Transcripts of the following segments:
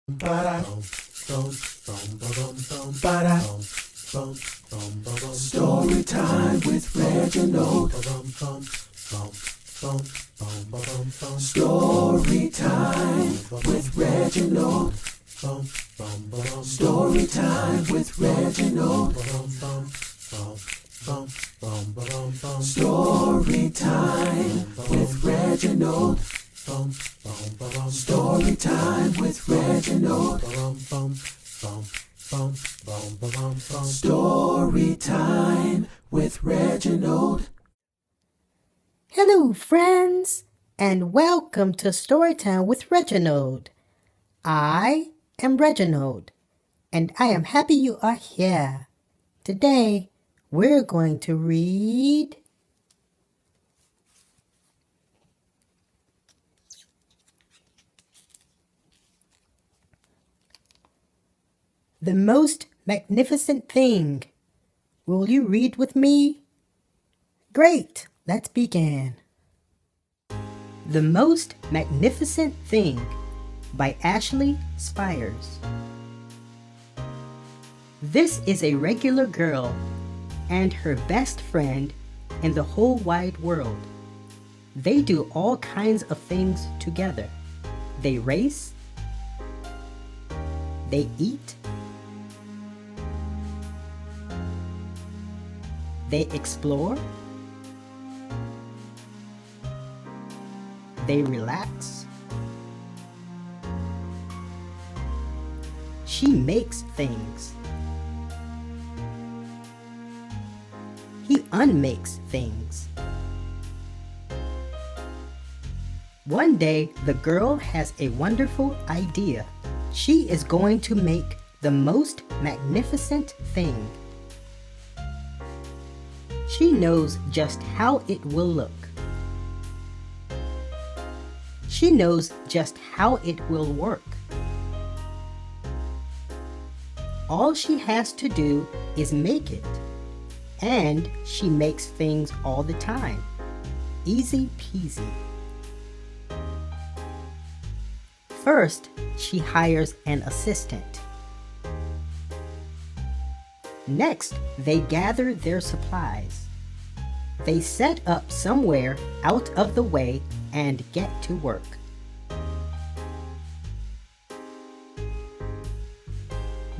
Story time with Reginald. Story time with Reginald. Story time with Reginald. Story time with Reginald. Story time with Reginald. Story time with Reginald. Hello, friends, and welcome to Storytime with Reginald. I am Reginald, and I am happy you are here. Today, we're going to read The Most Magnificent Thing. Will you read with me? Great, let's begin. The Most Magnificent Thing by Ashley Spires. This is a regular girl and her best friend in the whole wide world. They do all kinds of things together. They race, they eat, they explore, they relax. She makes things. He unmakes things. One day, the girl has a wonderful idea. She is going to make the most magnificent thing. She knows just how it will look. She knows just how it will work. All she has to do is make it. And she makes things all the time. Easy peasy. First, she hires an assistant. Next, they gather their supplies. They set up somewhere out of the way and get to work.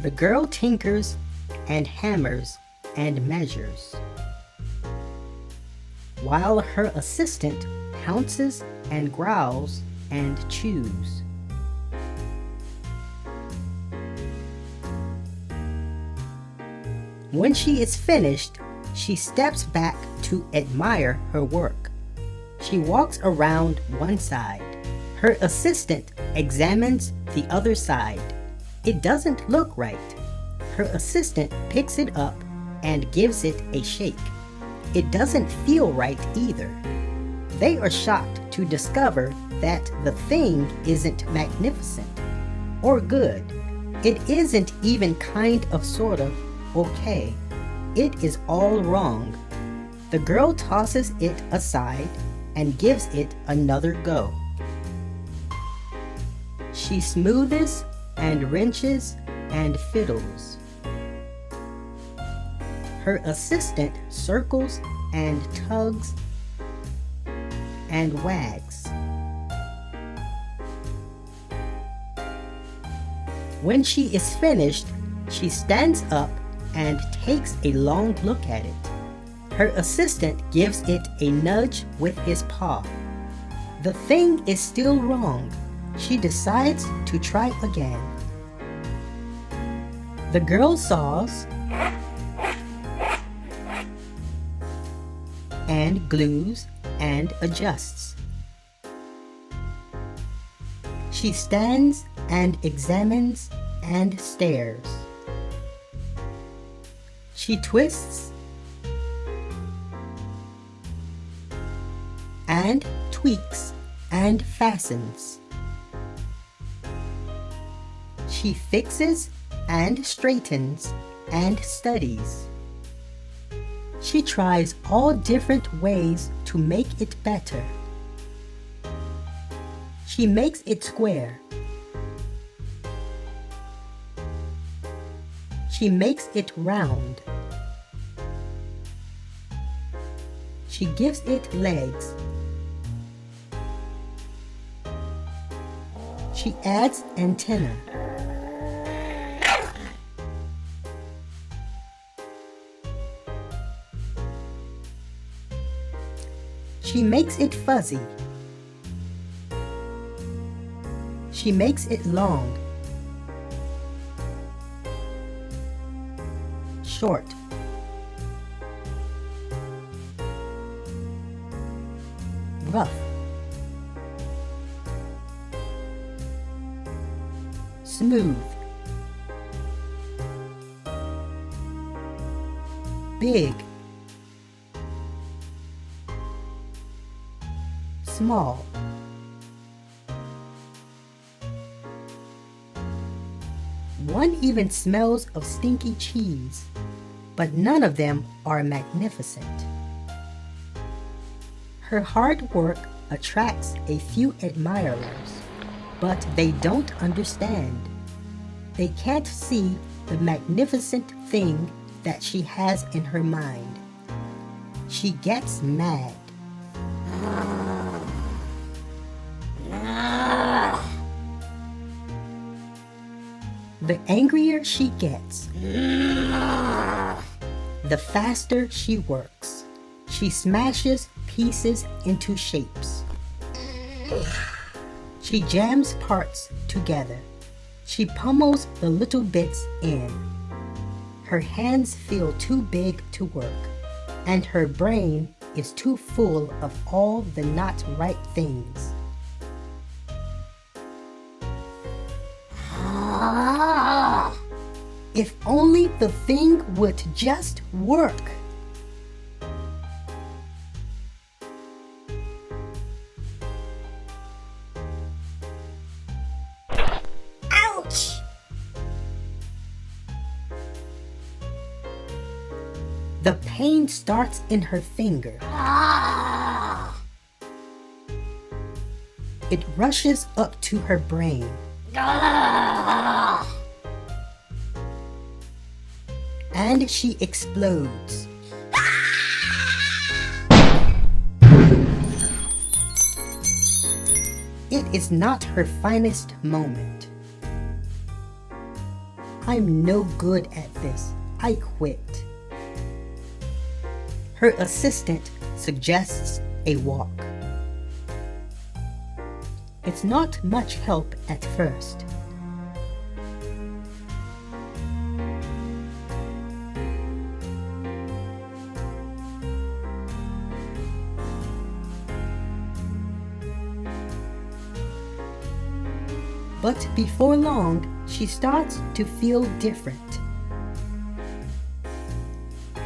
The girl tinkers and hammers and measures, while her assistant pounces and growls and chews. When she is finished, she steps back to admire her work. She walks around one side. Her assistant examines the other side. It doesn't look right. Her assistant picks it up and gives it a shake. It doesn't feel right either. They are shocked to discover that the thing isn't magnificent or good. It isn't even kind of sort of okay. It is all wrong. The girl tosses it aside and gives it another go. She smoothes and wrenches and fiddles. Her assistant circles and tugs and wags. When she is finished, she stands up and takes a long look at it. Her assistant gives it a nudge with his paw. The thing is still wrong. She decides to try again. The girl saws and glues and adjusts. She stands and examines and stares. She twists and tweaks and fastens. She fixes and straightens and studies. She tries all different ways to make it better. She makes it square. She makes it round. She gives it legs. She adds antenna. She makes it fuzzy. She makes it long. Short. Rough. Smooth. Big. Small. One even smells of stinky cheese, but none of them are magnificent. Her hard work attracts a few admirers, but they don't understand. They can't see the magnificent thing that she has in her mind. She gets mad. The angrier she gets, the faster she works. She smashes pieces into shapes. She jams parts together. She pummels the little bits in. Her hands feel too big to work, and her brain is too full of all the not right things. If only the thing would just work. Ouch! The pain starts in her finger. It rushes up to her brain. And she explodes. It is not her finest moment. I'm no good at this. I quit. Her assistant suggests a walk. It's not much help at first. But before long, she starts to feel different.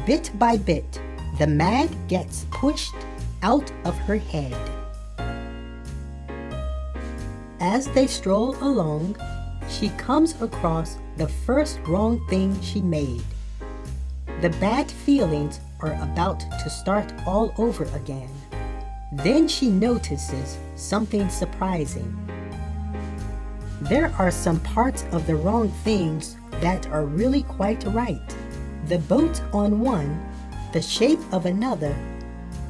Bit by bit, the mag gets pushed out of her head. As they stroll along, she comes across the first wrong thing she made. The bad feelings are about to start all over again. Then she notices something surprising. There are some parts of the wrong things that are really quite right. The boat on one, the shape of another,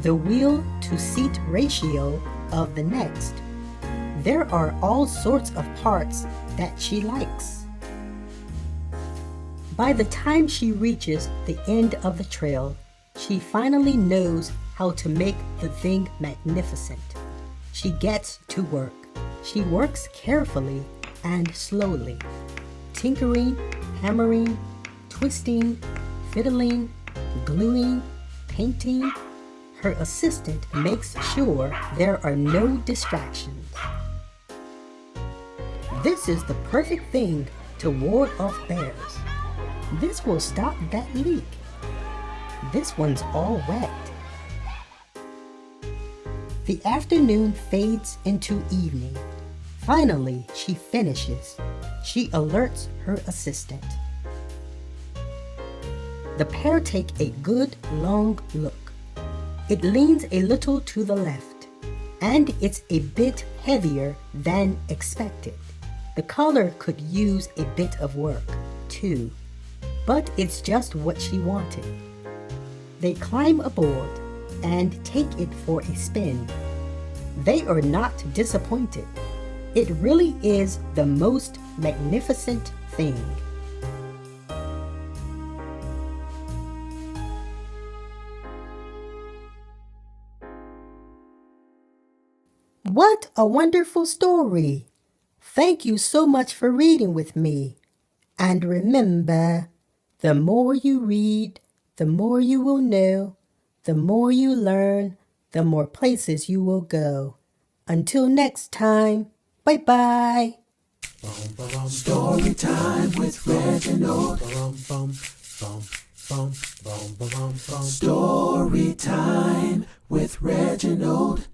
the wheel to seat ratio of the next. There are all sorts of parts that she likes. By the time she reaches the end of the trail, she finally knows how to make the thing magnificent. She gets to work. She works carefully and slowly, tinkering, hammering, twisting, fiddling, gluing, painting. Her assistant makes sure there are no distractions. This is the perfect thing to ward off bears. This will stop that leak. This one's all wet. The afternoon fades into evening. Finally, she finishes. She alerts her assistant. The pair take a good long look. It leans a little to the left, and it's a bit heavier than expected. The collar could use a bit of work, too. but it's just what she wanted. They climb aboard and take it for a spin. They are not disappointed. It really is the most magnificent thing. What a wonderful story! Thank you so much for reading with me. And remember, the more you read, the more you will know. The more you learn, the more places you will go. Until next time, bye-bye. Story time with Reginald. Story time with Reginald.